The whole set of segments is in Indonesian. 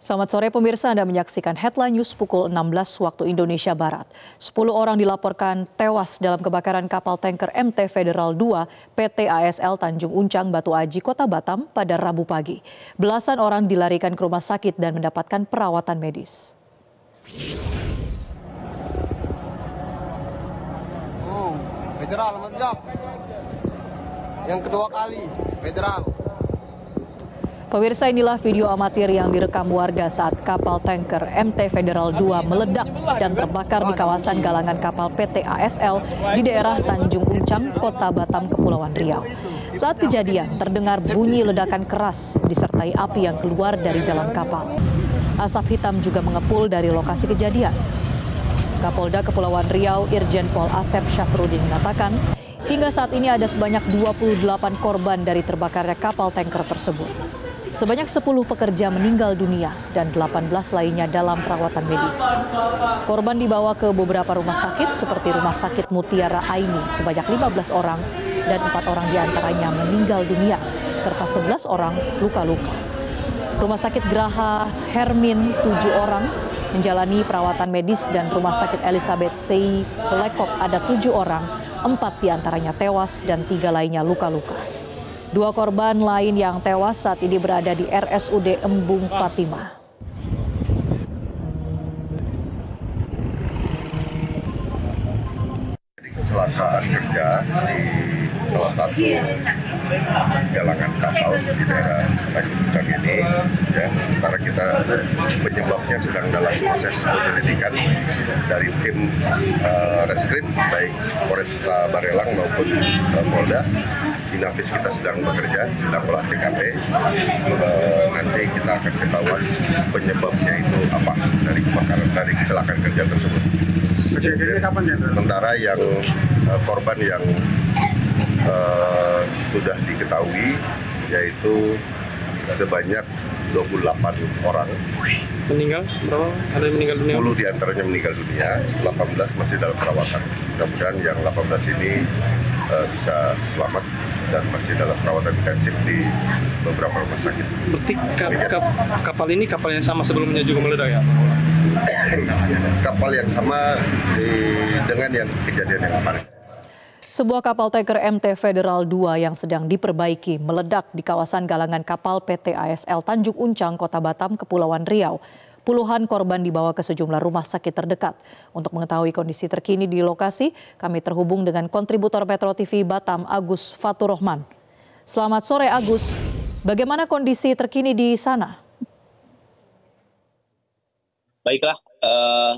Selamat sore pemirsa, Anda menyaksikan Headline News pukul 16 waktu Indonesia Barat. 10 orang dilaporkan tewas dalam kebakaran kapal tanker MT Federal 2 PT ASL Tanjung Uncang, Batu Aji, Kota Batam pada Rabu pagi. Belasan orang dilarikan ke rumah sakit dan mendapatkan perawatan medis. Federal, mantap. Yang kedua kali, Federal. Pemirsa, inilah video amatir yang direkam warga saat kapal tanker MT Federal 2 meledak dan terbakar di kawasan galangan kapal PT ASL di daerah Tanjung Uncang, Kota Batam, Kepulauan Riau. Saat kejadian, terdengar bunyi ledakan keras disertai api yang keluar dari dalam kapal. Asap hitam juga mengepul dari lokasi kejadian. Kapolda Kepulauan Riau Irjen Pol Asep Syafruddin mengatakan, hingga saat ini ada sebanyak 28 korban dari terbakarnya kapal tanker tersebut. Sebanyak 10 pekerja meninggal dunia dan 18 lainnya dalam perawatan medis. Korban dibawa ke beberapa rumah sakit seperti Rumah Sakit Mutiara Aini sebanyak 15 orang dan 4 orang diantaranya meninggal dunia serta 11 orang luka-luka. Rumah Sakit Graha Hermin 7 orang menjalani perawatan medis dan Rumah Sakit Elizabeth Sei Lekok ada 7 orang, 4 diantaranya tewas dan 3 lainnya luka-luka. 2 korban lain yang tewas saat ini berada di RSUD Embung Fatimah. Kecelakaan kerja di salah satu galangan kapal di daerah Tanjung Uncang ini, ya, sementara kita penyebabnya sedang dalam proses penyelidikan dari tim Reskrim baik Polresta Barelang maupun Polda. Inavis kita sedang bekerja, sedang olah TKP. Nanti kita akan ketahuan penyebabnya itu apa dari kebakaran, dari kecelakaan kerja tersebut. Sementara yang korban yang sudah diketahui yaitu sebanyak 28 orang. Meninggal berapa? Ada yang meninggal dunia? 10 diantaranya meninggal dunia, 18 masih dalam perawatan. Mudah-mudahan yang 18 ini bisa selamat dan masih dalam perawatan intensif di beberapa rumah sakit. Berarti kapal ini kapal yang sama sebelumnya juga meledak ya? Kapal yang sama dengan yang kejadian yang kemarin. Sebuah kapal tanker MT Federal 2 yang sedang diperbaiki meledak di kawasan galangan kapal PT ASL Tanjung Uncang, Kota Batam, Kepulauan Riau. Puluhan korban dibawa ke sejumlah rumah sakit terdekat. Untuk mengetahui kondisi terkini di lokasi, kami terhubung dengan kontributor Metro TV Batam, Agus Faturrahman. Selamat sore Agus, bagaimana kondisi terkini di sana? Baiklah,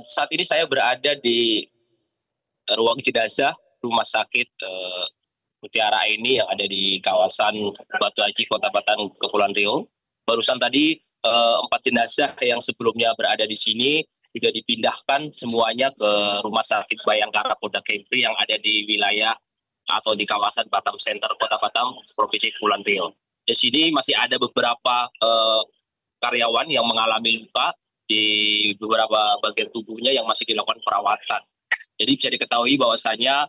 saat ini saya berada di ruang jenazah Rumah Sakit Mutiara Aini yang ada di kawasan Batu Aji, Kota Batam, Kepulauan Riau. Barusan tadi 4 jenazah yang sebelumnya berada di sini juga dipindahkan semuanya ke Rumah Sakit Bayangkara Polda Kepri yang ada di wilayah atau di kawasan Batam Center, Kota Batam, Provinsi Kepulauan Riau. Di sini masih ada beberapa karyawan yang mengalami luka di beberapa bagian tubuhnya yang masih dilakukan perawatan. Jadi bisa diketahui bahwasanya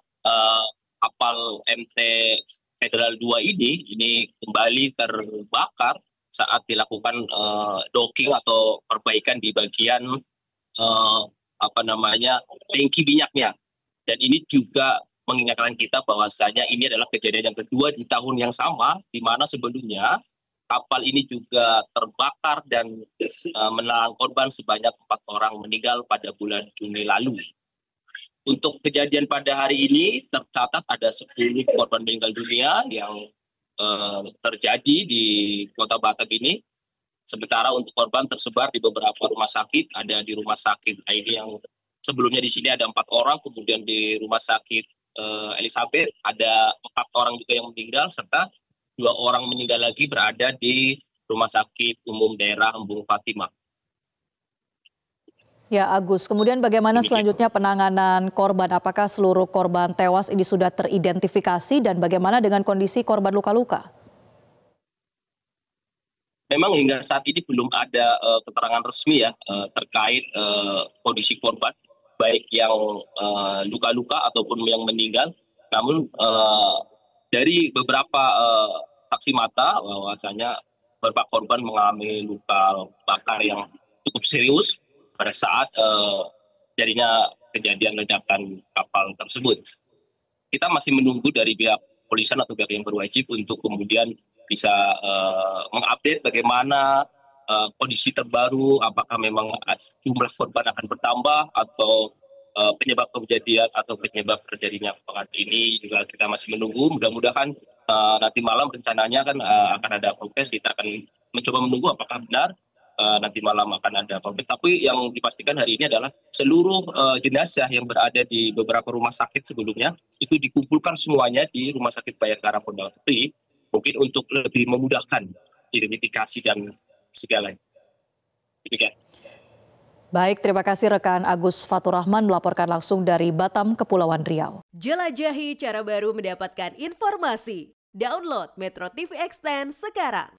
kapal MT Federal 2 ini kembali terbakar saat dilakukan docking atau perbaikan di bagian tangki minyaknya. Dan ini juga mengingatkan kita bahwasanya ini adalah kejadian yang kedua di tahun yang sama, di mana sebelumnya kapal ini juga terbakar dan menelan korban sebanyak 4 orang meninggal pada bulan Juni lalu. Untuk kejadian pada hari ini tercatat ada 10 korban meninggal dunia yang terjadi di Kota Batam ini. Sementara untuk korban tersebar di beberapa rumah sakit, ada di Rumah Sakit ini yang sebelumnya di sini ada 4 orang, kemudian di Rumah Sakit Elizabeth ada 4 orang juga yang meninggal, serta 2 orang meninggal lagi berada di Rumah Sakit Umum Daerah Embung Fatimah. Ya Agus, kemudian bagaimana selanjutnya penanganan korban? Apakah seluruh korban tewas ini sudah teridentifikasi dan bagaimana dengan kondisi korban luka-luka? Memang hingga saat ini belum ada keterangan resmi ya terkait kondisi korban, baik yang luka-luka ataupun yang meninggal. Namun dari beberapa saksi mata bahwasanya beberapa korban mengalami luka bakar yang cukup serius pada saat jadinya kejadian ledakan kapal tersebut. Kita masih menunggu dari pihak kepolisian atau pihak yang berwajib untuk kemudian bisa mengupdate bagaimana kondisi terbaru, apakah memang jumlah korban akan bertambah atau penyebab kejadian atau penyebab terjadinya kebakaran ini juga kita masih menunggu. Mudah-mudahan nanti malam rencananya kan akan ada progres. Kita akan mencoba menunggu apakah benar nanti malam akan ada progres. Tapi yang dipastikan hari ini adalah seluruh jenazah yang berada di beberapa rumah sakit sebelumnya itu dikumpulkan semuanya di Rumah Sakit Bayangkara Pondok Gede, mungkin untuk lebih memudahkan identifikasi dan segalanya. Demikian. Baik, terima kasih rekan Agus Faturrahman melaporkan langsung dari Batam, Kepulauan Riau. Jelajahi cara baru mendapatkan informasi. Download Metro TV Extend sekarang.